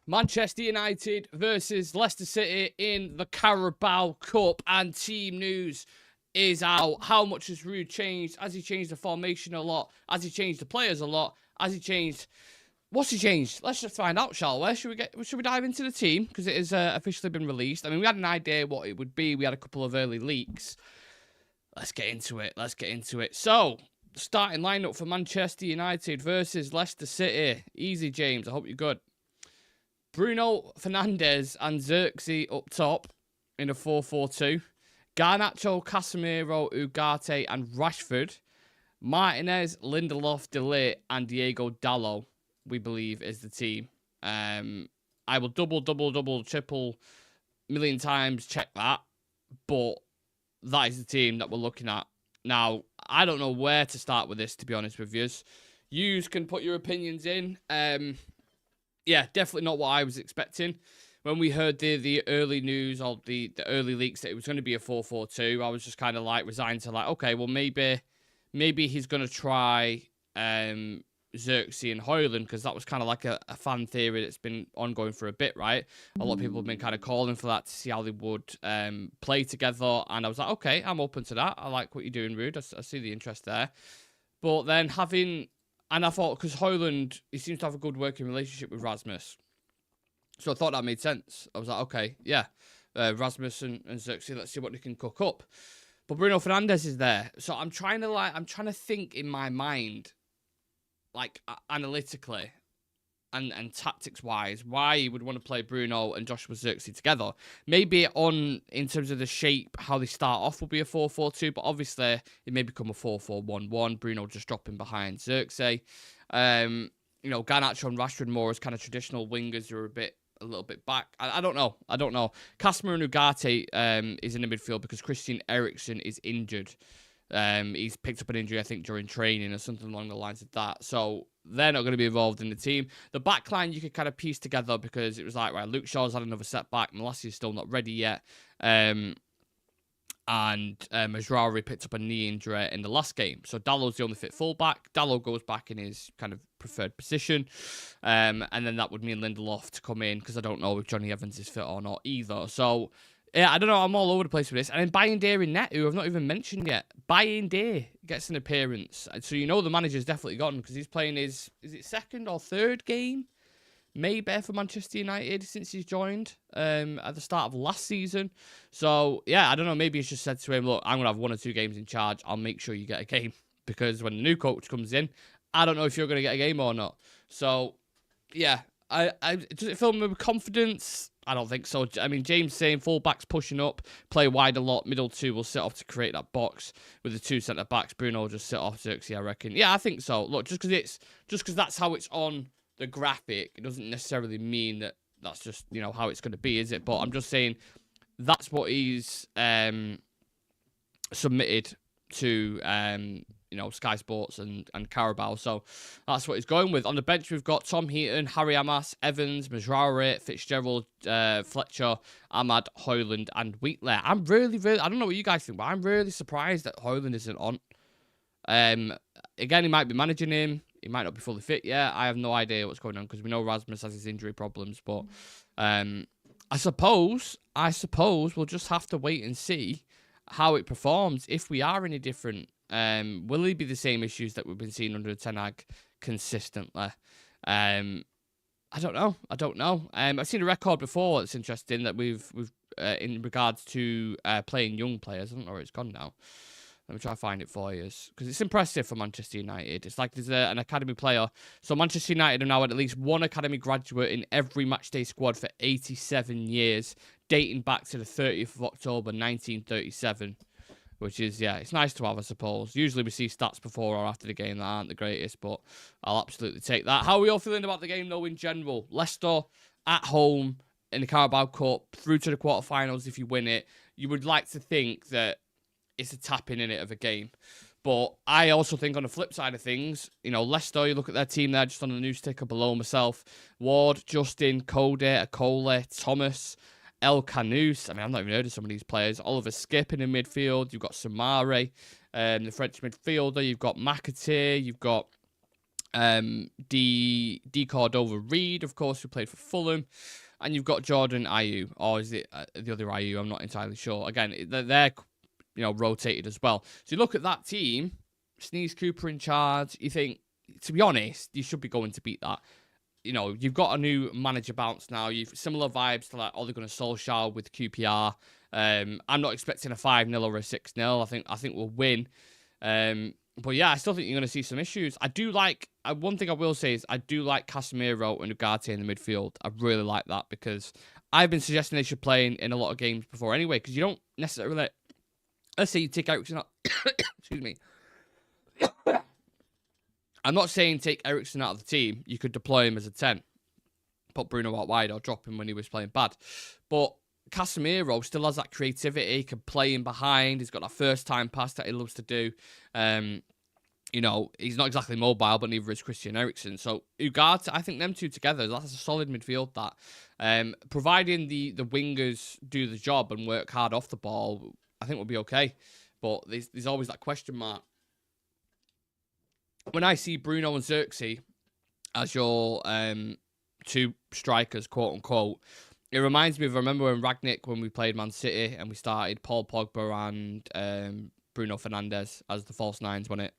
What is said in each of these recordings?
Manchester United versus Leicester City in the Carabao Cup, and team news is out. How much has Ruud changed? Has he changed the formation a lot? Has he changed the players a lot? Has he changed... What's he changed? Let's just find out, shall we? Should we dive into the team? Because it has officially been released. I mean, we had an idea what it would be. We had a couple of early leaks. Let's get into it. So, starting lineup for Manchester United versus Leicester City. Easy, James. I hope you're good. Bruno Fernandes and Xerxes up top in a 4-4-2. Garnacho, Casemiro, Ugarte and Rashford. Martinez, Lindelof, De Ligt and Diego Dalot, we believe, is the team. I will double, triple, million times check that. But that is the team that we're looking at. Now, I don't know where to start with this, to be honest with you. You can put your opinions in. Yeah, definitely not what I was expecting. When we heard the early news or the early leaks that it was going to be a 4-4-2, I was just kind of like resigned to like, okay, well maybe he's going to try Xerxes and Højlund, because that was kind of like a fan theory that's been ongoing for a bit, right? A lot of people have been kind of calling for that to see how they would play together, and I was like, okay, I'm open to that. I like what you're doing, Ruud. I see the interest there. But then and I thought, because Højlund, he seems to have a good working relationship with Rasmus. So I thought that made sense. I was like, okay, yeah. Rasmus and Xerxes, let's see what they can cook up. But Bruno Fernandes is there. So I'm trying to think in my mind, like analytically and tactics-wise, why you would want to play Bruno and Joshua Xerxes together. Maybe in terms of the shape, how they start off will be a 4-4-2, but obviously it may become a 4-4-1-1. Bruno just dropping behind Xerxes. Garnacho and Rashford more as kind of traditional wingers who are a little bit back. I don't know. Casemiro and Ugarte is in the midfield because Christian Eriksen is injured. He's picked up an injury, I think, during training or something along the lines of that. So they're not going to be involved in the team. The back line you could kind of piece together because it was like, right, Luke Shaw's had another setback. Malassi's still not ready yet. And Mazraoui picked up a knee injury in the last game. So Dalot's the only fit fullback. Dalot goes back in his kind of preferred position. And then that would mean Lindelof to come in because I don't know if Johnny Evans is fit or not either. So... yeah, I don't know. I'm all over the place with this. And then Bayindir in net, who I've not even mentioned yet. Bayindir gets an appearance. So you know the manager's definitely got him because he's playing his, is it second or third game? Maybe for Manchester United since he's joined at the start of last season. So, yeah, I don't know. Maybe he's just said to him, look, I'm going to have 1 or 2 games in charge. I'll make sure you get a game. Because when the new coach comes in, I don't know if you're going to get a game or not. So, yeah. Does it fill me with confidence? I don't think so. I mean, James saying full-backs pushing up, play wide a lot, middle two will sit off to create that box with the 2 centre-backs. Bruno will just sit off Xerxes, I reckon. Yeah, I think so. Look, just because that's how it's on the graphic, it doesn't necessarily mean that that's just, how it's going to be, is it? But I'm just saying that's what he's submitted to Sky Sports and Carabao. So that's what he's going with. On the bench, we've got Tom Heaton, Harry Amas, Evans, Mazraoui, Fitzgerald, Fletcher, Ahmad, Højlund, and Wheatley. I'm really, I don't know what you guys think, but I'm really surprised that Højlund isn't on. Again, he might be managing him. He might not be fully fit yet. I have no idea what's going on because we know Rasmus has his injury problems. But I suppose we'll just have to wait and see how it performs if we are any different. Will it be the same issues that we've been seeing under Ten Hag consistently? I don't know. I've seen a record before that's interesting that we've in regards to playing young players. I don't know where it's gone now. Let me try to find it for you because it's impressive for Manchester United. It's like there's an academy player. So Manchester United have now had at least 1 academy graduate in every matchday squad for 87 years, dating back to the 30th of October 1937. Which is, yeah, it's nice to have, I suppose. Usually we see stats before or after the game that aren't the greatest, but I'll absolutely take that. How are we all feeling about the game, though, in general? Leicester at home in the Carabao Cup, through to the quarterfinals if you win it. You would like to think that it's a tapping in it of a game. But I also think on the flip side of things, Leicester, you look at their team there just on the news ticker below myself. Ward, Justin, Cody, Akole, Thomas, El Canous. I mean, I've not even heard of some of these players. Oliver Skip in the midfield. You've got Samare, the French midfielder. You've got McAtee. You've got D Cordova-Reid, of course, who played for Fulham. And you've got Jordan Ayew, or is it the other Ayew? I'm not entirely sure. Again, they're rotated as well. So you look at that team, Sneeze Cooper in charge, you think, to be honest, you should be going to beat that. You've got a new manager bounce now. You've similar vibes to like Ole Gunnar Solskjaer with QPR. I'm not expecting a 5-0 or a 6-0. I think we'll win. But yeah, I still think you're going to see some issues. I do like, one thing I will say is I do like Casemiro and Ugarte in the midfield. I really like that because I've been suggesting they should play in a lot of games before anyway, because you don't necessarily, let's say you take Eriksen out, excuse me. I'm not saying take Eriksen out of the team. You could deploy him as a 10. Put Bruno out wide or drop him when he was playing bad. But Casemiro still has that creativity. He can play in behind. He's got that first-time pass that he loves to do. He's not exactly mobile, but neither is Christian Eriksen. So Ugarte, I think them two together, that's a solid midfield. That providing the wingers do the job and work hard off the ball, I think we'll be okay. But there's always that question mark. When I see Bruno and Xerxes as your two strikers, quote unquote, it reminds me of, remember when Ragnick, when we played Man City and we started Paul Pogba and Bruno Fernandes as the false nines, wasn't it?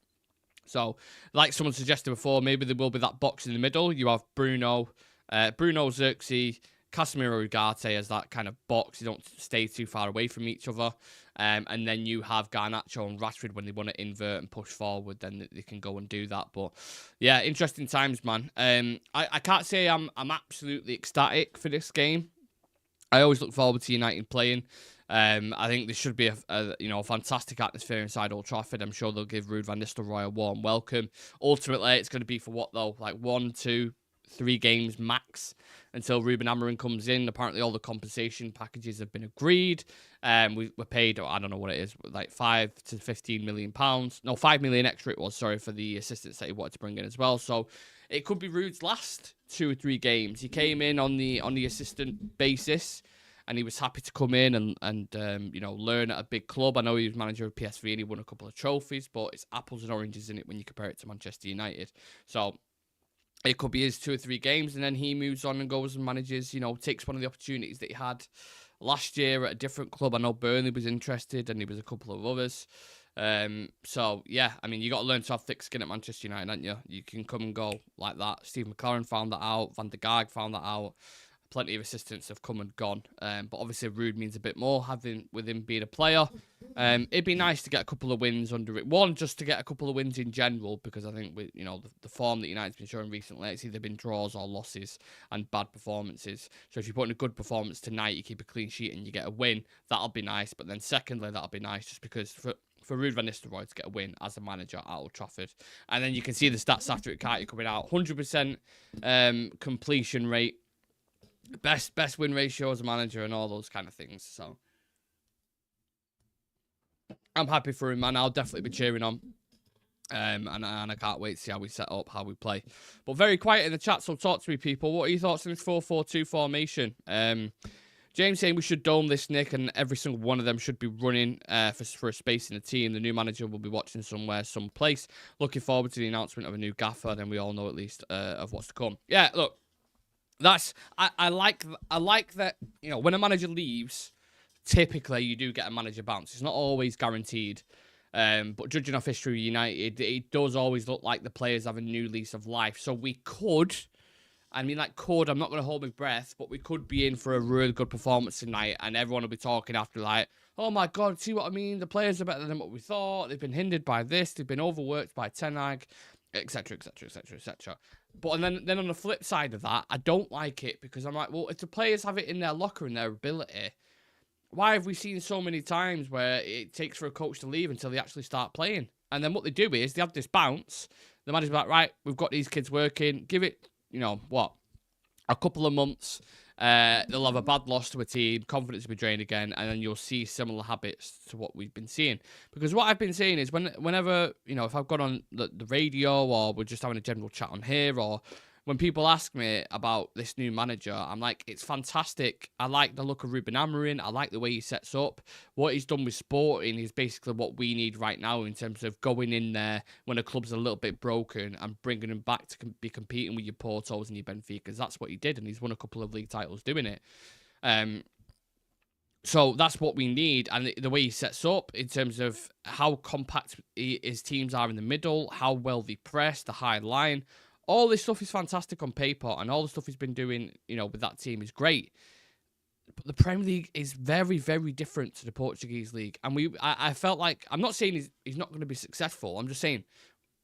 So, like someone suggested before, maybe there will be that box in the middle. You have Bruno, Xerxes, Casemiro, Ugarte as that kind of box. You don't stay too far away from each other. And then you have Garnacho and Rashford when they want to invert and push forward, then they can go and do that. But yeah, interesting times, man. I can't say I'm absolutely ecstatic for this game. I always look forward to United playing. I think there should be a fantastic atmosphere inside Old Trafford. I'm sure they'll give Ruud van Nistelrooy a warm welcome. Ultimately, it's going to be for what though? Like 1, 2, 3 games max until Ruben Amorim comes in. Apparently, all the compensation packages have been agreed. We're paid, I don't know what it is, like £5 to £15 million. No, 5 million extra it was, sorry, for the assistants that he wanted to bring in as well. So it could be Ruud's last 2 or 3 games. He came in on the assistant basis, and he was happy to come in and learn at a big club. I know he was manager of PSV and he won a couple of trophies, but it's apples and oranges in it when you compare it to Manchester United. So it could be his 2 or 3 games, and then he moves on and goes and manages, takes one of the opportunities that he had last year at a different club. I know Burnley was interested, and there was a couple of others. So, yeah, I mean, you got to learn to have thick skin at Manchester United, haven't you? You can come and go like that. Steve McLaren found that out. Van der Gaag found that out. Plenty of assistants have come and gone. But obviously, Ruud means a bit more, with him being a player. It'd be nice to get a couple of wins under it. One, just to get a couple of wins in general, because I think with the form that United's been showing recently, it's either been draws or losses and bad performances. So if you put in a good performance tonight, you keep a clean sheet and you get a win, that'll be nice. But then secondly, that'll be nice just because for Ruud van Nistelrooy to get a win as a manager at Old Trafford. And then you can see the stats after it coming out. 100% completion rate. Best win ratio as a manager and all those kind of things. So I'm happy for him, man. I'll definitely be cheering on. And I can't wait to see how we set up, how we play. But very quiet in the chat, so talk to me, people. What are your thoughts on this 4-4-2 formation? James saying we should dome this, Nick, and every single one of them should be running for a space in the team. The new manager will be watching somewhere, someplace. Looking forward to the announcement of a new gaffer, then we all know at least of what's to come. Yeah, look. I like that, when a manager leaves, typically you do get a manager bounce. It's not always guaranteed. But judging off history of United, it does always look like the players have a new lease of life. So we could, I'm not going to hold my breath, but we could be in for a really good performance tonight, and everyone will be talking after like, oh my God, see what I mean? The players are better than what we thought. They've been hindered by this. They've been overworked by Ten Hag, etc., etc., etc., etc. But then on the flip side of that, I don't like it because I'm like, well, if the players have it in their locker and their ability, why have we seen so many times where it takes for a coach to leave until they actually start playing? And then what they do is they have this bounce. The manager's like, right, we've got these kids working. Give it, a couple of months. They'll have a bad loss to a team. Confidence will be drained again. And then you'll see similar habits to what we've been seeing. Because what I've been seeing is whenever, if I've gone on the radio or we're just having a general chat on here or when people ask me about this new manager, I'm like, it's fantastic. I like the look of Ruben Amorim. I like the way he sets up. What he's done with Sporting is basically what we need right now in terms of going in there when a club's a little bit broken and bringing them back to be competing with your Portos and your Benficas. That's what he did, and he's won a couple of league titles doing it. So that's what we need, and the way he sets up in terms of how compact his teams are in the middle, how well they press, the high line. All this stuff is fantastic on paper, and all the stuff he's been doing, with that team is great. But the Premier League is very, very different to the Portuguese league. And I felt like, I'm not saying he's not going to be successful. I'm just saying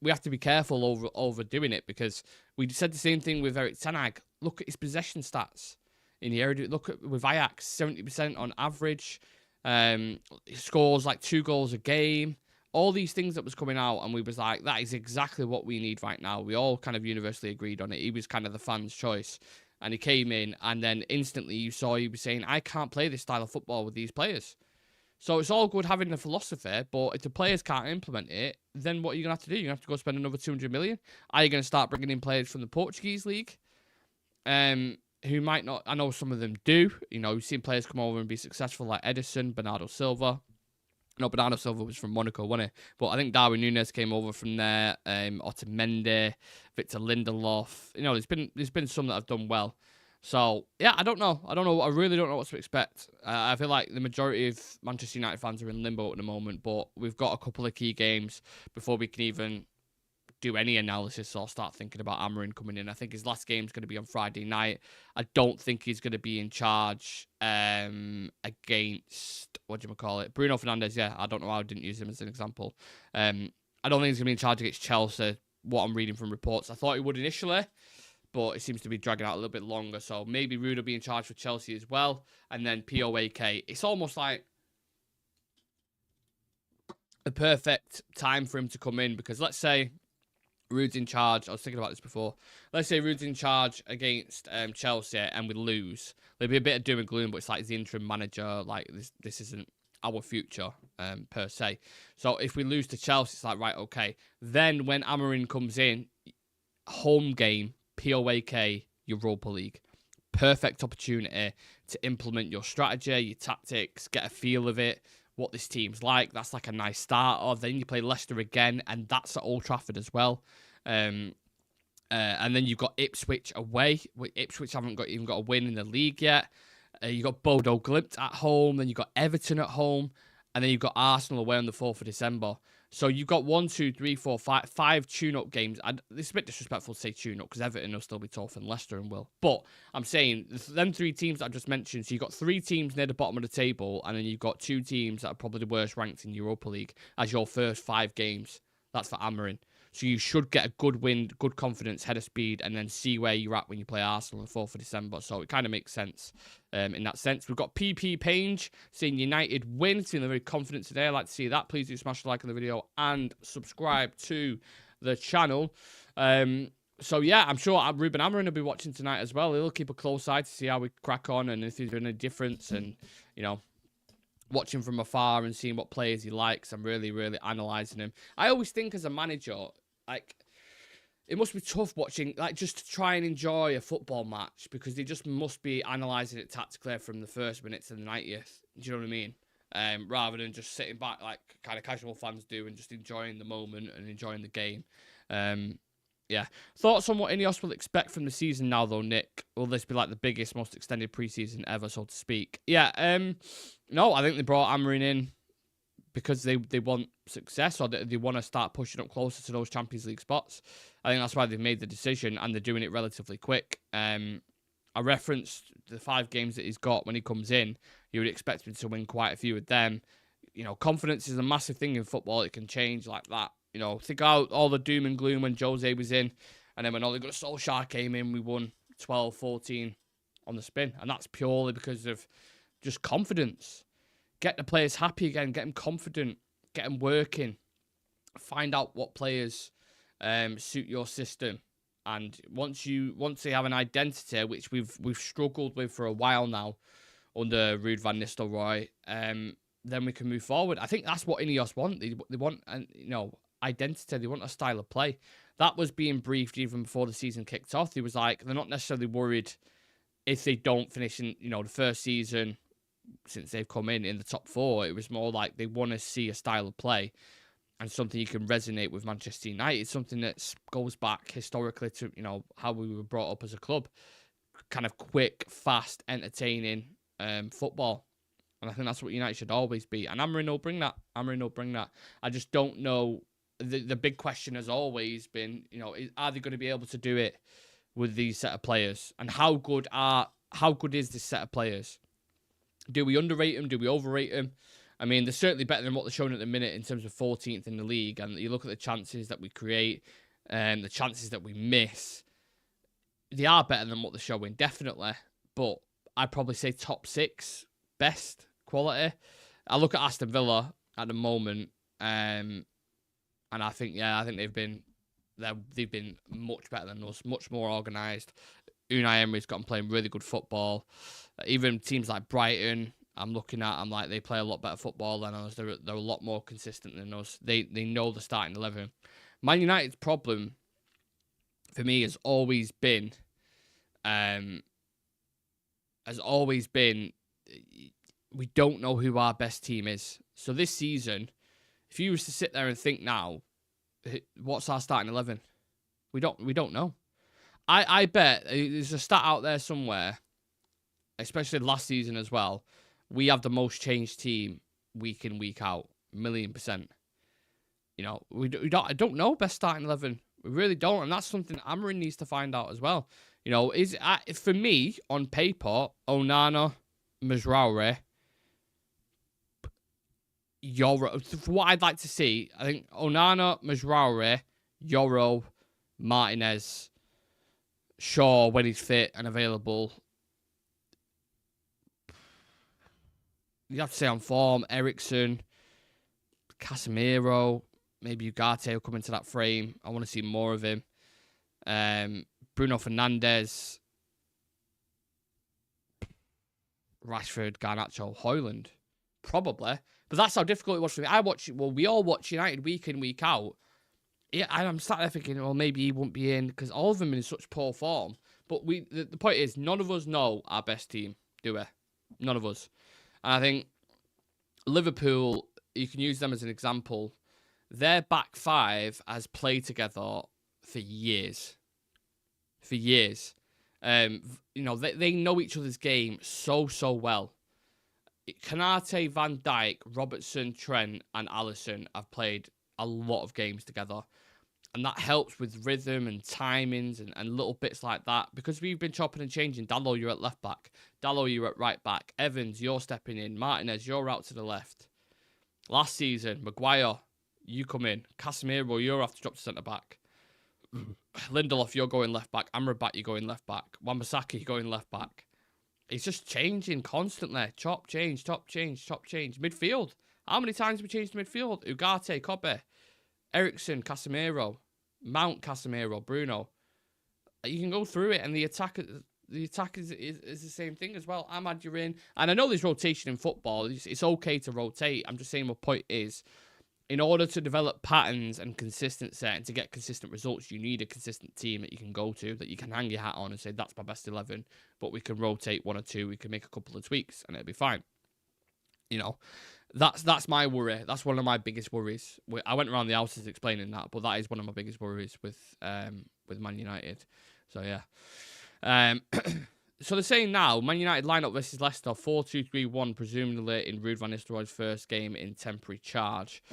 we have to be careful overdoing it, because we said the same thing with Erik ten Hag. Look at his possession stats in the area. Look at with Ajax, 70% on average. He scores like 2 goals a game. All these things that was coming out, and we was like, that is exactly what we need right now. We all kind of universally agreed on it. He was kind of the fans' choice. And he came in, and then instantly you saw he was saying, I can't play this style of football with these players. So it's all good having the philosophy, but if the players can't implement it, then what are you going to have to do? You're going to have to go spend another 200 million? Are you going to start bringing in players from the Portuguese league? Who might not, I know some of them do. You've seen players come over and be successful like Edison, Bernardo Silva. No, Bernardo Silva was from Monaco, wasn't he? But I think Darwin Núñez came over from there. Otamendi, Victor Lindelof. There's been some that have done well. So yeah, I don't know. I really don't know what to expect. I feel like the majority of Manchester United fans are in limbo at the moment. But we've got a couple of key games before we can even do any analysis or start thinking about Amorim coming in. I think his last game is going to be on Friday night. I don't think he's going to be in charge against, Bruno Fernandes. Yeah, I don't know why I didn't use him as an example. I don't think he's going to be in charge against Chelsea, what I'm reading from reports. I thought he would initially, but it seems to be dragging out a little bit longer. So maybe Ruud will be in charge for Chelsea as well. And then POAK. It's almost like a perfect time for him to come in, because let's say Ruud's in charge. I was thinking about this before. Let's say Ruud's in charge against Chelsea and we lose. There'll be a bit of doom and gloom, but it's like the interim manager. Like this isn't our future per se. So if we lose to Chelsea, it's like, right, okay. Then when Amorim comes in, home game, POAK, Europa League. Perfect opportunity to implement your strategy, your tactics, get a feel of it, what this team's like. That's like a nice start. Then you play Leicester again, and that's at Old Trafford as well. And then you've got Ipswich away. Ipswich haven't even got a win in the league yet. You've got Bodo Glimt at home. Then you've got Everton at home. And then you've got Arsenal away on the 4th of December. So you've got 5 tune-up games. This is a bit disrespectful to say tune-up, because Everton will still be tough and Leicester and will. But I'm saying, them 3 teams that I just mentioned, so you've got 3 teams near the bottom of the table, and then you've got 2 teams that are probably the worst ranked in Europa League as your first 5 games. That's for Amorim. So you should get a good win, good confidence, head of speed, and then see where you're at when you play Arsenal on the 4th of December. So it kind of makes sense in that sense. We've got PP Page saying United win, feeling very confident today. I'd like to see that. Please do smash the like on the video and subscribe to the channel. So yeah, I'm sure Ruben Amorim will be watching tonight as well. He'll keep a close eye to see how we crack on and if there's any difference, and watching from afar and seeing what players he likes. I'm really, really analysing him. I always think as a manager, like, it must be tough watching, like, just to try and enjoy a football match, because they just must be analysing it tactically from the first minute to the 90th. Do you know what I mean? Rather than just sitting back like kind of casual fans do and just enjoying the moment and enjoying the game. Yeah. Thoughts on what Ineos will expect from the season now, though, Nick? Will this be like the biggest, most extended preseason ever, so to speak? Yeah. No, I think they brought Amorim in because they want success, or they want to start pushing up closer to those Champions League spots. I think that's why they've made the decision, and they're doing it relatively quick. I referenced the 5 games that he's got when he comes in. You would expect him to win quite a few of them. Confidence is a massive thing in football. It can change like that. Think out all the doom and gloom when Jose was in, and then when Ole Gunnar Solskjaer came in, we won 12-14 on the spin, and that's purely because of just confidence. Get the players happy again, get them confident, get them working, find out what players suit your system, and once they have an identity, which we've struggled with for a while now under Ruud van Nistelrooy, then we can move forward. I think that's what Ineos want. They want identity. They want a style of play. that was being briefed even before the season kicked off. He was like, they're not necessarily worried if they don't finish in, you know, the first season since they've come in the top 4. It was more like they want to see a style of play and something you can resonate with Manchester United, something that goes back historically to, you know, how we were brought up as a club. Kind of quick, fast, entertaining football. And I think that's what United should always be. And Amorim will bring that. Amorim will bring that. I just don't know. The big question has always been, you know, are they going to be able to do it with these set of players? And how good is this set of players? Do we underrate them? Do we overrate them? I mean, they're certainly better than what they're showing at the minute in terms of 14th in the league. And you look at the chances that we create and the chances that we miss. They are better than what they're showing, definitely. But I'd probably say top 6, best quality. I look at Aston Villa at the moment, and I think, they've been much better than us, much more organised. Unai Emery's got them playing really good football. Even teams like Brighton, I'm looking at, I'm like, they play a lot better football than us. They're a lot more consistent than us. They know the starting 11. Man United's problem for me has always been, we don't know who our best team is. So this season, if you was to sit there and think now, what's our starting 11? We don't know. I bet there's a stat out there somewhere, especially last season as well. We have the most changed team week in, week out, 1,000,000%. You know, I don't know best starting 11. We really don't, and that's something Amorim needs to find out as well. You know, for me on paper, Onana, Mazraoui, Yoro. For what I'd like to see, I think Onana, Mazraoui, Yoro, Martinez, Shaw when he's fit and available. You have to say on form, ERIKSEN, Casemiro, maybe Ugarte will come into that frame. I want to see more of him. Bruno Fernandes, Rashford, Garnacho, Højlund, probably. But that's how difficult it was for me. We all watch United week in, week out. Yeah, and I'm sat there thinking, well, maybe he won't be in because all of them are in such poor form. But the point is, none of us know our best team, do we? None of us. And I think Liverpool, you can use them as an example. Their back 5 has played together for years. For years. You know, they know each other's game so well. Kanate, Van Dijk, Robertson, Trent, and Alisson have played a lot of games together. And that helps with rhythm and timings and little bits like that. Because we've been chopping and changing. Dalot, you're at left back. Dalot, you're at right back. Evans, you're stepping in. Martinez, you're out to the left. Last season, Maguire, you come in. Casemiro, you're off to drop to centre back. Lindelof, you're going left back. Amrabat, you're going left back. Wan-Bissaka, you're going left back. It's just changing constantly. Chop, change, top, change, top, change. Midfield. How many times have we changed midfield? Ugarte, Kobe, ERIKSEN, Casemiro, Mount, Casemiro, Bruno. You can go through it, and the attack is the same thing as well. Ahmad, you're in. And I know there's rotation in football. It's okay to rotate. I'm just saying my point is, in order to develop patterns and consistency and to get consistent results, you need a consistent team that you can go to, that you can hang your hat on and say, that's my best 11, but we can rotate 1 or 2, we can make a couple of tweaks, and it'll be fine. You know, that's my worry. That's one of my biggest worries. I went around the houses explaining that, but that is one of my biggest worries with Man United. So, yeah. So they're saying now, Man United lineup versus Leicester, 4-2-3-1, presumably in Ruud van Nistelrooy's first game in temporary charge.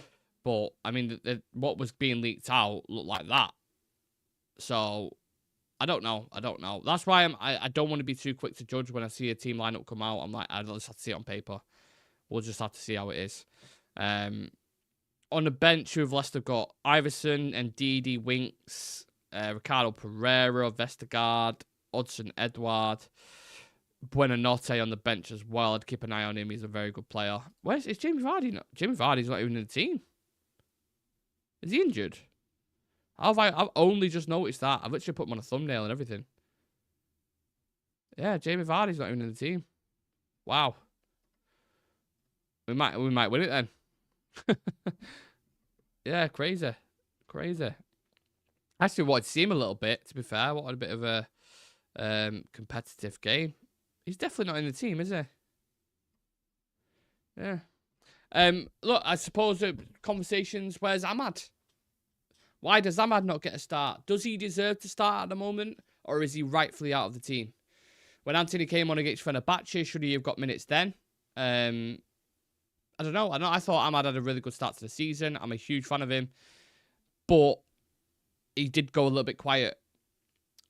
But, I mean, what was being leaked out looked like that. So, I don't know. That's why I don't want to be too quick to judge when I see a team lineup come out. I'm like, I just have to see it on paper. We'll just have to see how it is. On the bench, who've Leicester got Iverson and Ndidi, Winks, Ricardo Pereira, Vestergaard, Hudson Edward, Buonanotte on the bench as well. I'd keep an eye on him. He's a very good player. Is Jamie Vardy? Jamie Vardy's not even in the team. Is he injured? I've only just noticed that. I've literally put him on a thumbnail and everything. Yeah, Jamie Vardy's not even in the team. Wow. We might win it then. Yeah, crazy. I actually wanted to see him a little bit, to be fair. I wanted a bit of a competitive game. He's definitely not in the team, is he? Yeah. Look, I suppose the conversations, where's Ahmad? Why does Ahmad not get a start? Does he deserve to start at the moment? Or is he rightfully out of the team? When Anthony came on against Fenerbahce, should he have got minutes then? I don't know. I thought Ahmad had a really good start to the season. I'm a huge fan of him. But he did go a little bit quiet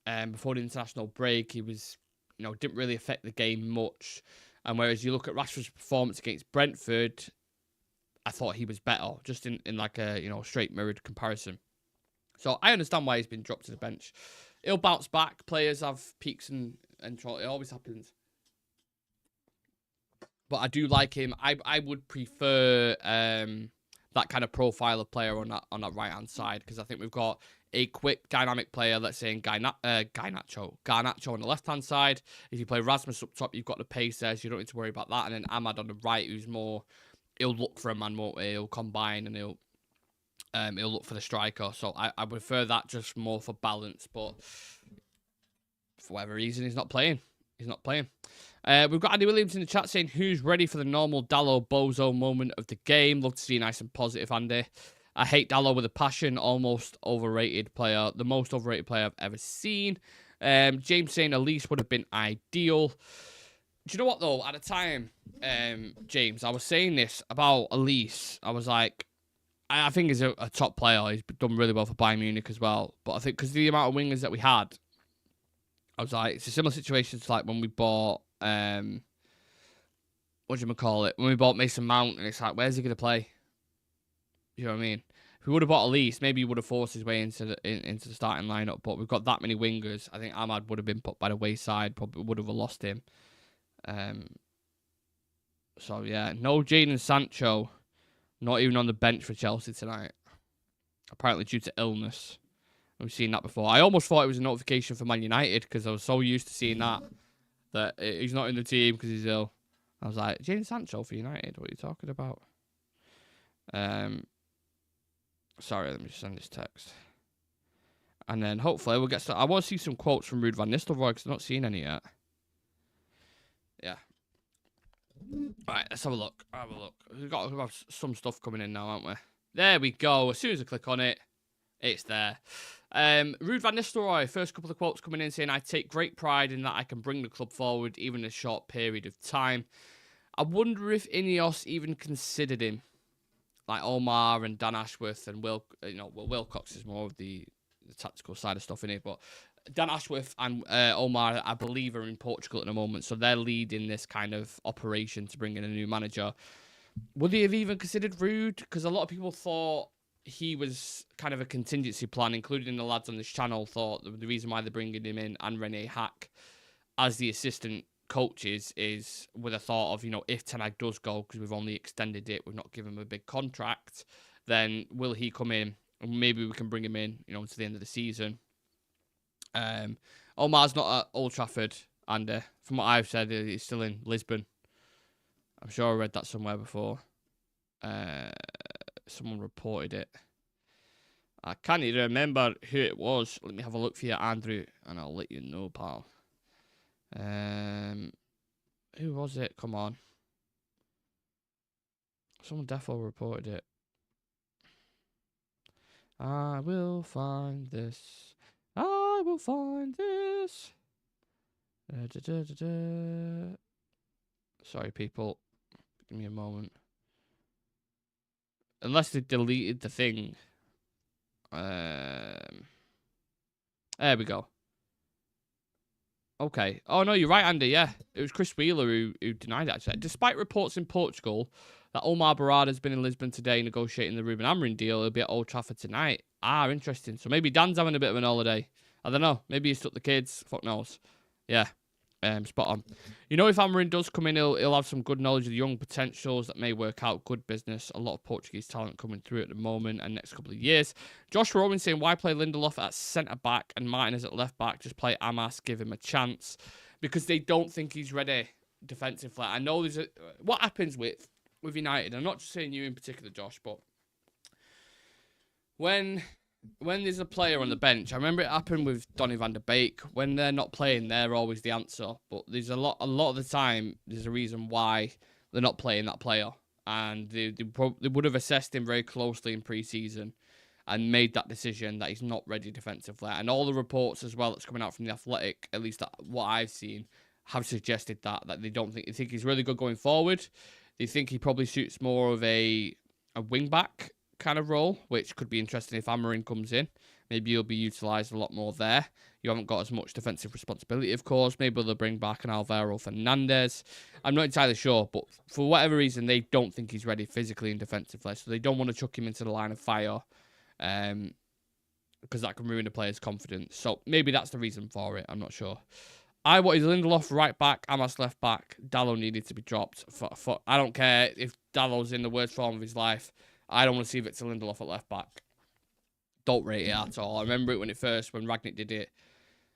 before the international break. He was, didn't really affect the game much. And whereas you look at Rashford's performance against Brentford, I thought he was better, just in like a, straight mirrored comparison. So I understand why he's been dropped to the bench. He'll bounce back. Players have peaks and troughs. It always happens. But I do like him. I would prefer that kind of profile of player on that right hand side, because I think we've got a quick, dynamic player. Let's say in Garnacho on the left hand side. If you play Rasmus up top, you've got the pace there, so you don't need to worry about that. And then Ahmad on the right, who's more, he'll look for a man, won't he? He'll combine and he'll look for the striker. So I prefer that just more for balance. But for whatever reason, he's not playing. He's not playing. We've got Andy Williams in the chat saying, who's ready for the normal Dallo Bozo moment of the game? Love to see you nice and positive, Andy. I hate Dallo with a passion. Almost overrated player. The most overrated player I've ever seen. James saying Elise would have been ideal. Do you know what, though? At the time, James, I was saying this about Elise. I was like, I think he's a top player. He's done really well for Bayern Munich as well. But I think because of the amount of wingers that we had, I was like, it's a similar situation to like when we bought, what do you call it? When we bought Mason Mount, and it's like, where's he going to play? You know what I mean? If we would have bought Elise, maybe he would have forced his way into the starting lineup. But we've got that many wingers. I think Ahmad would have been put by the wayside. Probably would have lost him. So yeah, no Jadon Sancho, not even on the bench for Chelsea tonight. Apparently due to illness. We've seen that before. I almost thought it was a notification for Man United because I was so used to seeing that he's not in the team because he's ill. I was like, Jadon Sancho for United? What are you talking about? Sorry, let me just send this text. And then hopefully we'll get started. I want to see some quotes from Ruud van Nistelrooy because I've not seen any yet. Yeah. Alright, let's have a look. We've got some stuff coming in now, haven't we? There we go. As soon as I click on it, it's there. Ruud van Nistelrooy, first couple of quotes coming in saying, I take great pride in that I can bring the club forward even in a short period of time. I wonder if Ineos even considered him. Like Omar and Dan Ashworth and Wilcox is more of the tactical side of stuff in it, but Dan Ashworth and Omar, I believe, are in Portugal at the moment, so they're leading this kind of operation to bring in a new manager. Would they have even considered Ruud? Because a lot of people thought he was kind of a contingency plan, including the lads on this channel thought the reason why they're bringing him in and Rene Hack as the assistant coaches is with a thought of, if Ten Hag does go, because we've only extended it, we've not given him a big contract, then will he come in and maybe we can bring him in, to the end of the season. Omar's not at Old Trafford, and from what I've said, he's still in Lisbon. I'm sure I read that somewhere before. Someone reported it. I can't even remember who it was. Let me have a look for you, Andrew, and I'll let you know, pal. Who was it? Come on. Someone defo reported it. I will find this. I will find this. Sorry, people. Give me a moment. Unless they deleted the thing. There we go. Okay. Oh, no, you're right, Andy. Yeah. It was Chris Wheeler who denied it, actually. Despite reports in Portugal that Omar Barada has been in Lisbon today negotiating the Ruben Amorim deal, he'll be at Old Trafford tonight. Ah, interesting. So maybe Dan's having a bit of an holiday. I don't know. Maybe he's took the kids. Fuck knows. Yeah. Spot on. If Amorim does come in, he'll have some good knowledge of the young potentials that may work out. Good business. A lot of Portuguese talent coming through at the moment and next couple of years. Joshua Owen saying, why play Lindelof at centre-back and Martinez at left-back? Just play Amas, give him a chance. Because they don't think he's ready defensively. I know there's what happens with United. I'm not just saying you in particular, Josh, but when when there's a player on the bench, I remember it happened with Donny van der Beek. When they're not playing, they're always the answer. But there's a lot of the time, there's a reason why they're not playing that player. And they would have assessed him very closely in pre-season and made that decision that he's not ready defensively. And all the reports as well that's coming out from the Athletic, at least what I've seen, have suggested that they think he's really good going forward. They think he probably suits more of a wing-back kind of role, which could be interesting if Amorim comes in. Maybe he'll be utilised a lot more there. You haven't got as much defensive responsibility, of course. Maybe they'll bring back an Alvaro Fernandez. I'm not entirely sure, but for whatever reason, they don't think he's ready physically and defensively, so they don't want to chuck him into the line of fire because that can ruin the player's confidence. So maybe that's the reason for it. I'm not sure. I wanted Lindelof right back, Amas left back. Dalot needed to be dropped. I don't care if Dalot's in the worst form of his life. I don't want to see Victor Lindelof at left back. Don't rate it at all. I remember it when Ragnick did it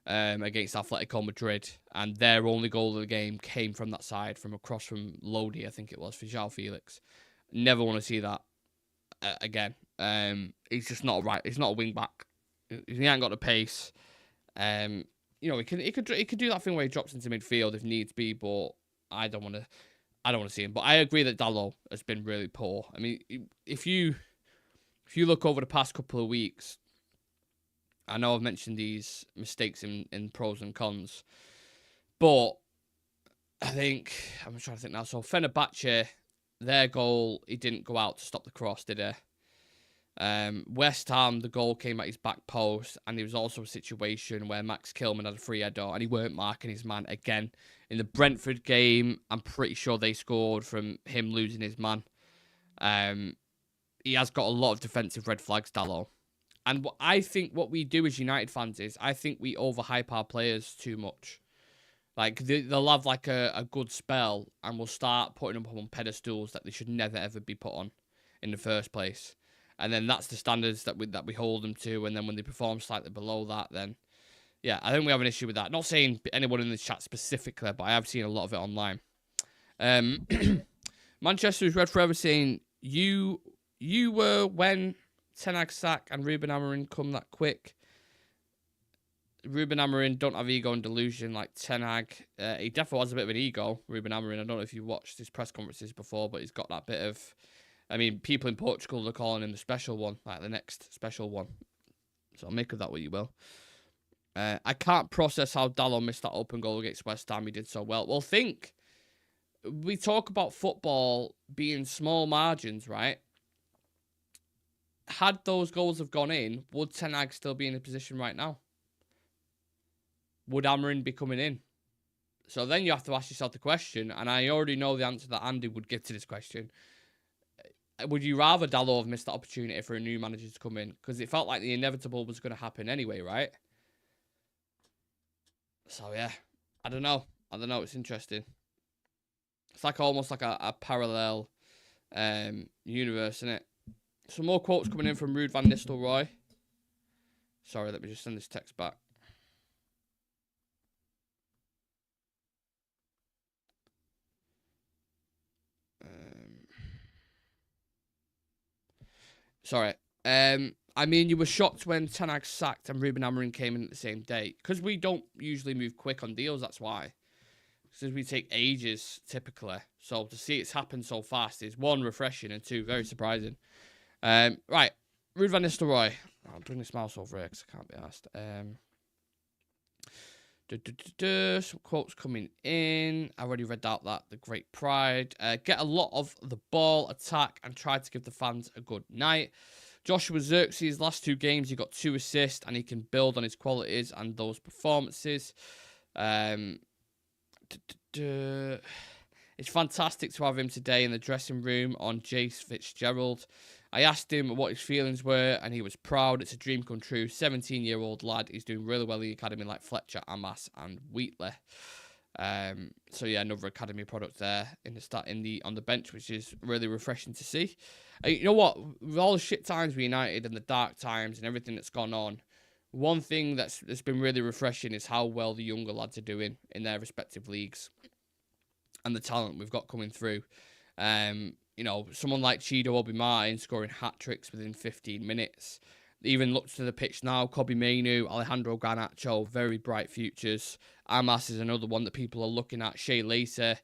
against Atletico Madrid, and their only goal of the game came from that side, from across from Lodi, I think it was, for João Felix. Never want to see that again. He's just not right. He's not a wing back. He ain't got the pace. You know, he could do that thing where he drops into midfield if needs be, but I don't want to see him. But I agree that Dalot has been really poor. I mean, if you look over the past couple of weeks, I know I've mentioned these mistakes in pros and cons, but I'm trying to think now. So Fenerbahce, their goal, he didn't go out to stop the cross, did he? West Ham, the goal came at his back post, and there was also a situation where Max Kilman had a free header, and he weren't marking his man again. In the Brentford game, I'm pretty sure they scored from him losing his man. He has got a lot of defensive red flags, Dalot. And I think what we do as United fans is, I think we overhype our players too much. Like, they'll have like a good spell, and we'll start putting them up on pedestals that they should never ever be put on in the first place. And then that's the standards that we hold them to. And then when they perform slightly below that, then, yeah, I think we have an issue with that. Not saying anyone in the chat specifically, but I have seen a lot of it online. Manchester is red forever saying, you were when Ten Hag sack and Ruben Amorim come that quick. Ruben Amorim don't have ego and delusion like Ten Hag. He definitely has a bit of an ego, Ruben Amorim. I don't know if you watched his press conferences before, but he's got that bit of... I mean, people in Portugal are calling him the special one, like the next special one. So make of that what you will. I can't process how Dalot missed that open goal against West Ham. He did so well. Well, we talk about football being small margins, right? Had those goals have gone in, would Ten Hag still be in a position right now? Would Amorim be coming in? So then you have to ask yourself the question, and I already know the answer that Andy would give to this question. Would you rather Dalot have missed the opportunity for a new manager to come in? Because it felt like the inevitable was going to happen anyway, right? So, yeah. I don't know. It's interesting. It's like almost like a parallel universe, isn't it? Some more quotes coming in from Ruud van Nistelrooy. Sorry, let me just send this text back. Sorry. I mean, you were shocked when Ten Hag sacked and Ruben Amorim came in at the same day. Because we don't usually move quick on deals, that's why. Because we take ages, typically. So to see it's happened so fast is, one, refreshing, and two, very surprising. Right. Ruud van Nistelrooy. I'll bring this mouse over here because I can't be asked. Some quotes coming in. I already read out that. The great pride. Get a lot of the ball, attack, and try to give the fans a good night. Joshua Zirkzee, last 2 games, he got 2 assists, and he can build on his qualities and those performances. It's fantastic to have him today in the dressing room on Jace Fitzgerald. I asked him what his feelings were, and he was proud. It's a dream come true. 17-year-old lad. He's doing really well in the academy like Fletcher, Amas, and Wheatley. So yeah, another academy product there on the bench, which is really refreshing to see. You know what? With all the shit times with United and the dark times and everything that's gone on, one thing that's been really refreshing is how well the younger lads are doing in their respective leagues and the talent we've got coming through. You know, someone like Chido Obi Martin scoring hat-tricks within 15 minutes. Even looks to the pitch now. Kobbie Mainoo, Alejandro Garnacho, very bright futures. Amas is another one that people are looking at. Shea Lacer.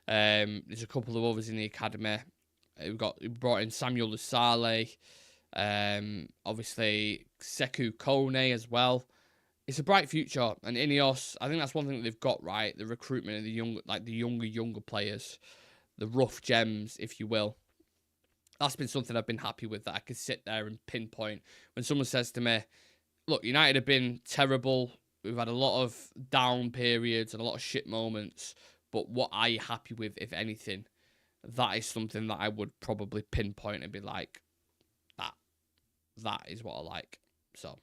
There's a couple of others in the academy. We brought in Samuel Lusale. Obviously, Sekou Kone as well. It's a bright future. And Ineos, I think that's one thing that they've got right. The recruitment of the younger players. The rough gems, if you will. That's been something I've been happy with, that I could sit there and pinpoint. When someone says to me, look, United have been terrible. We've had a lot of down periods and a lot of shit moments. But what are you happy with, if anything? That is something that I would probably pinpoint and be like, that is what I like. So,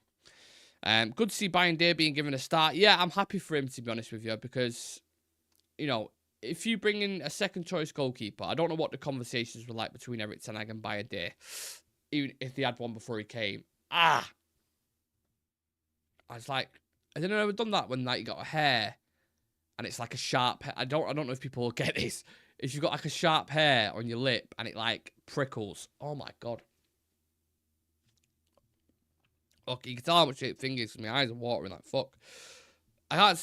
good to see Bayern Day being given a start. Yeah, I'm happy for him, to be honest with you, because, you know, if you bring in a second choice goalkeeper, I don't know what the conversations were like between Erik ten Hag and Bayern Day, even if they had one before he came. I was like, I don't know, I've done that when like you got a hair and it's like a sharp hair. I don't know if people will get this. If you've got like a sharp hair on your lip and it like prickles. Oh my God. Look, you can tell how much it fingers because my eyes are watering like fuck. I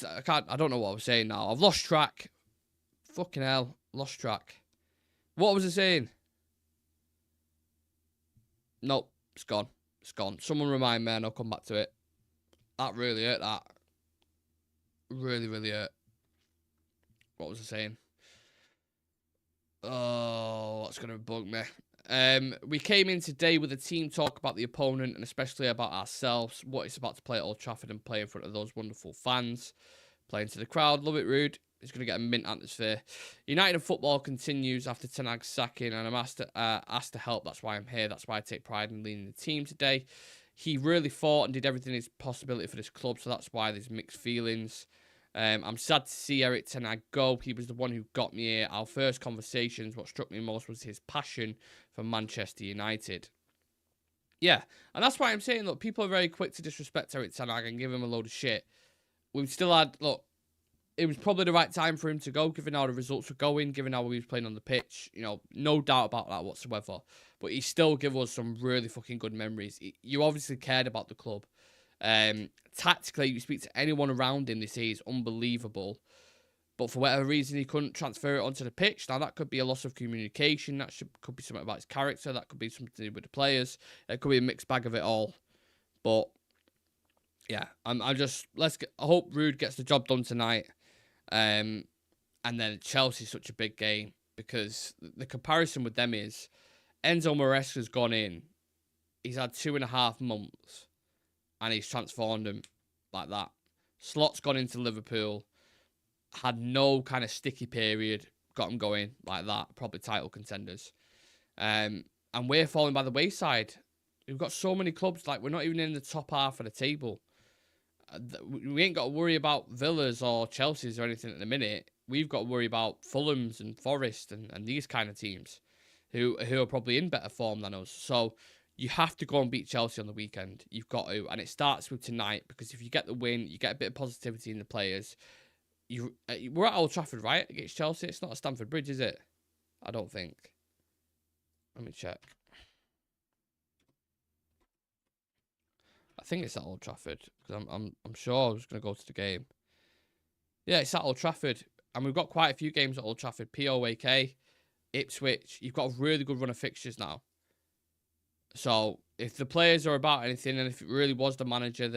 don't know what I was saying now. I've lost track. Fucking hell, lost track. What was I saying? Nope, it's gone. It's gone. Someone remind me and I'll come back to it. That really hurt, that. Really, really hurt. What was I saying? Oh, that's going to bug me. We came in today with a team talk about the opponent and especially about ourselves, what it's about to play at Old Trafford and play in front of those wonderful fans. Playing to the crowd, love it, Ruud. It's going to get a mint atmosphere. United football continues after Ten Hag's sacking, and I'm asked to help. That's why I'm here. That's why I take pride in leading the team today. He really fought and did everything in his possibility for this club, so that's why there's mixed feelings. I'm sad to see Erik ten Hag go. He was the one who got me here. Our first conversations, what struck me most was his passion for Manchester United. Yeah, and that's why I'm saying, look, people are very quick to disrespect Erik ten Hag and give him a load of shit. We've still had, look, it was probably the right time for him to go, given how the results were going, given how he was playing on the pitch. You know, no doubt about that whatsoever. But he still gave us some really fucking good memories. You obviously cared about the club. Tactically, you speak to anyone around him, they say he's unbelievable. But for whatever reason, he couldn't transfer it onto the pitch. Now, that could be a loss of communication. That could be something about his character. That could be something to do with the players. It could be a mixed bag of it all. But, yeah, I hope Ruud gets the job done tonight. And then Chelsea's such a big game because the comparison with them is Enzo Maresca's gone in. He's had 2.5 months and he's transformed them like that. Slot's gone into Liverpool, had no kind of sticky period, got them going like that, probably title contenders. And we're falling by the wayside. We've got so many clubs, like we're not even in the top half of the table. We ain't got to worry about Villas or Chelsea's or anything at the minute. We've got to worry about Fulham's and Forest and these kind of teams who are probably in better form than us. So you have to go and beat Chelsea on the weekend. You've got to. And it starts with tonight because if you get the win, you get a bit of positivity in the players. We're at Old Trafford, right? Against Chelsea. It's not a Stamford Bridge, is it? I don't think. Let me check. I think it's at Old Trafford because I'm sure I was going to go to the game. Yeah, it's at Old Trafford, and we've got quite a few games at Old Trafford. POAK, Ipswich. You've got a really good run of fixtures now. So if the players are about anything, and if it really was the manager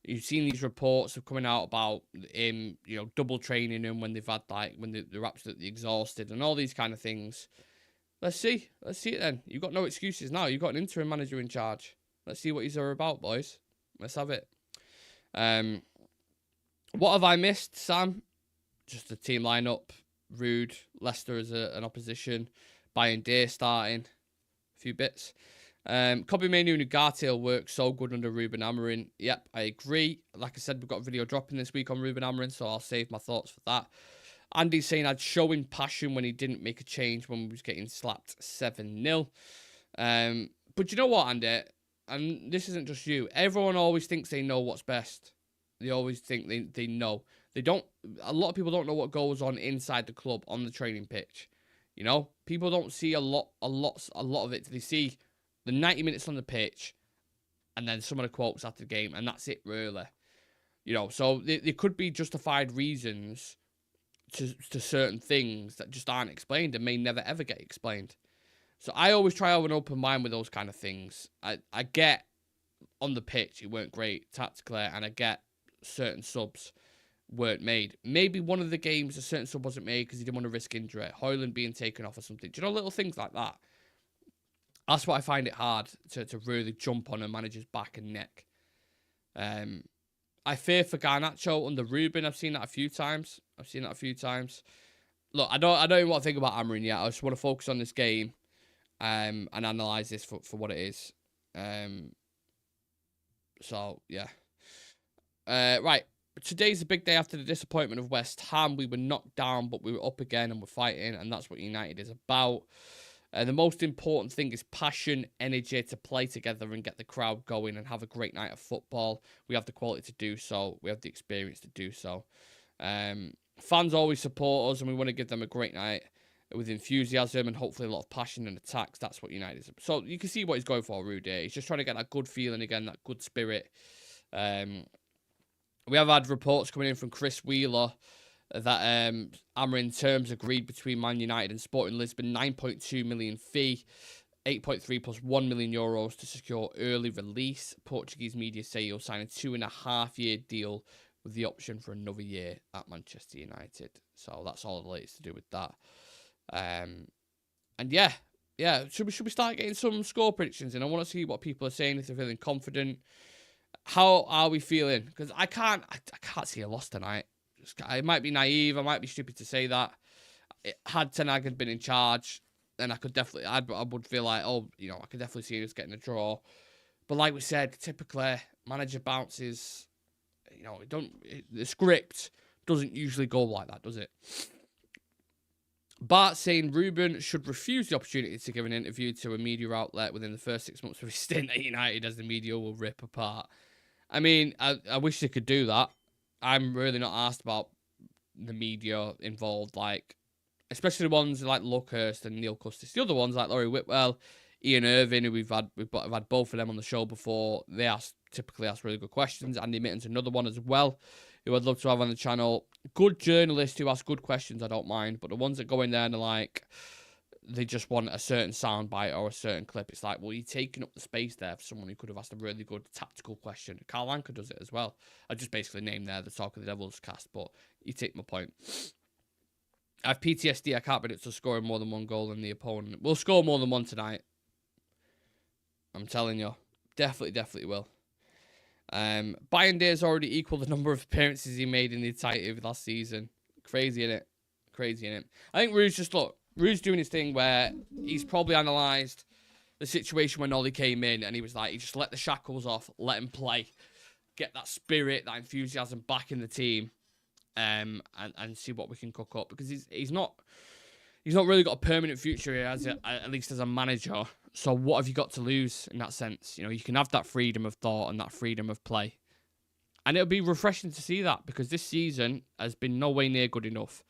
you've seen these reports of coming out about him, double training them when they've had when they're absolutely exhausted and all these kind of things. Let's see it then. You've got no excuses now. You've got an interim manager in charge. Let's see what he's all about, boys. Let's have it. What have I missed, Sam? Just the team lineup. Ruud, Leicester as an opposition. Bayern Day starting. A few bits. Kobbie Mainoo and Ugarte will work so good under Ruben Amorim. Yep, I agree. Like I said, we've got a video dropping this week on Ruben Amorim, so I'll save my thoughts for that. Andy's saying I'd show him passion when he didn't make a change when we was getting slapped 7-0. But you know what, Andy? And this isn't just you. Everyone always thinks they know what's best. They always think they know. They don't. A lot of people don't know what goes on inside the club on the training pitch. People don't see a lot of it. They see the 90 minutes on the pitch and then some of the quotes after the game, and that's it, really. You know, so there could be justified reasons to certain things that just aren't explained and may never ever get explained. So I always try to have an open mind with those kind of things. I get on the pitch it weren't great tactically, and I get certain subs weren't made. Maybe one of the games a certain sub wasn't made because he didn't want to risk injury, Højlund being taken off or something. Do you know, little things like that? That's what I find it hard to really jump on a manager's back and neck. I fear for Garnacho under Ruben. I've seen that a few times. Look, I don't even want to think about Amorim yet. I just want to focus on this game and analyse this for what it is. So, yeah. Right. Today's a big day after the disappointment of West Ham. We were knocked down, but we were up again and we're fighting, and that's what United is about. The most important thing is passion, energy to play together and get the crowd going and have a great night of football. We have the quality to do so. We have the experience to do so. Fans always support us, and we want to give them a great night with enthusiasm and hopefully a lot of passion and attacks. That's what United is. So you can see what he's going for, Ruud. He's just trying to get that good feeling again, that good spirit. We have had reports coming in from Chris Wheeler that Amorim terms agreed between Man United and Sporting Lisbon, 9.2 million fee, 8.3 plus 1 million euros to secure early release. Portuguese media say he'll sign a 2.5-year deal with the option for another year at Manchester United. So that's all the latest to do with that. And yeah, should we start getting some score predictions? And I want to see what people are saying, if they're feeling confident. How are we feeling? Because I can't see a loss tonight. I might be naive. I might be stupid to say that. Had Ten Hag been in charge, then I would feel like, oh, you know, I could definitely see us getting a draw. But like we said, typically manager bounces. You know, the script doesn't usually go like that, does it? Bart saying Ruben should refuse the opportunity to give an interview to a media outlet within the first 6 months of his stint at United, as the media will rip apart. I mean, I wish they could do that. I'm really not asked about the media involved, like, especially the ones like Luckhurst and Neil Custis. The other ones like Laurie Whitwell, Ian Irving, who we've had both of them on the show before. They typically ask really good questions. Andy Mitten's another one as well, who I'd love to have on the channel. Good journalists who ask good questions, I don't mind. But the ones that go in there and are like, they just want a certain soundbite or a certain clip. It's like, well, you're taking up the space there for someone who could have asked a really good tactical question. Carl Anker does it as well. I just basically named there the Talk of the Devils cast, but you take my point. I have PTSD. I can't predict us scoring more than one goal than the opponent. We'll score more than one tonight. I'm telling you. Definitely will. Bayern Day has already equalled the number of appearances he made in the entirety of last season. Crazy, innit? I think Ruud's doing his thing where he's probably analysed the situation when Ollie came in, and he was like, he just let the shackles off, let him play, get that spirit, that enthusiasm back in the team, and see what we can cook up, because he's not really got a permanent future here, at least as a manager. So what have you got to lose in that sense? You know, you can have that freedom of thought and that freedom of play, and it'll be refreshing to see that, because this season has been no way near good enough.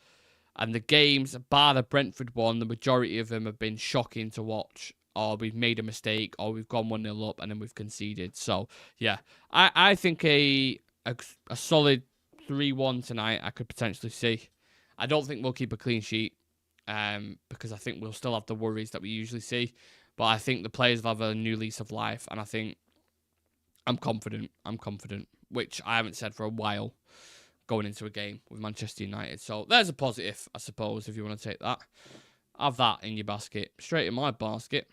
And the games, bar the Brentford one, the majority of them have been shocking to watch. Or we've made a mistake, or we've gone 1-0 up and then we've conceded. So, yeah, I think a solid 3-1 tonight I could potentially see. I don't think we'll keep a clean sheet, because I think we'll still have the worries that we usually see. But I think the players will have a new lease of life, and I think I'm confident, which I haven't said for a while, going into a game with Manchester United. So there's a positive, I suppose, if you want to take that. Have that in your basket. Straight in my basket.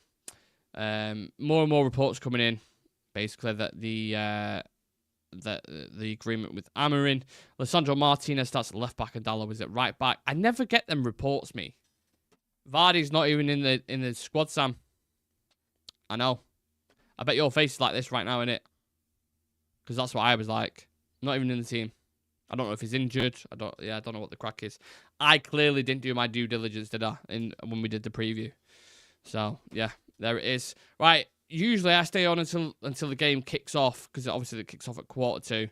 More and more reports coming in, basically, that the agreement with Amorim. Lisandro Martinez starts at left back and Dalot is at right back. I never get them reports, me. Vardy's not even in the squad, Sam. I know. I bet your face is like this right now, innit? Because that's what I was like. Not even in the team. I don't know if he's injured. I don't know what the crack is. I clearly didn't do my due diligence, did I? When we did the preview. So yeah, there it is. Right. Usually I stay on until the game kicks off, because obviously it kicks off at 1:45.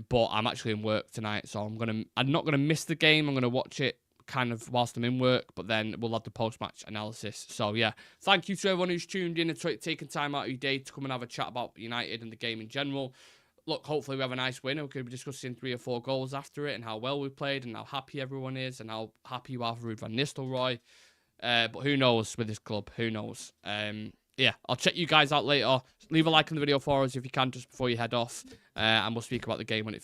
But I'm actually in work tonight, so I'm not gonna miss the game. I'm gonna watch it kind of whilst I'm in work, but then we'll have the post-match analysis. So, yeah, thank you to everyone who's tuned in and taking time out of your day to come and have a chat about United and the game in general. Look, hopefully we have a nice win. We're going to be discussing 3 or 4 goals after it and how well we played and how happy everyone is and how happy you are for Ruud van Nistelrooy. But who knows with this club? Who knows? Yeah, I'll check you guys out later. Leave a like on the video for us if you can just before you head off. And we'll speak about the game when it finishes.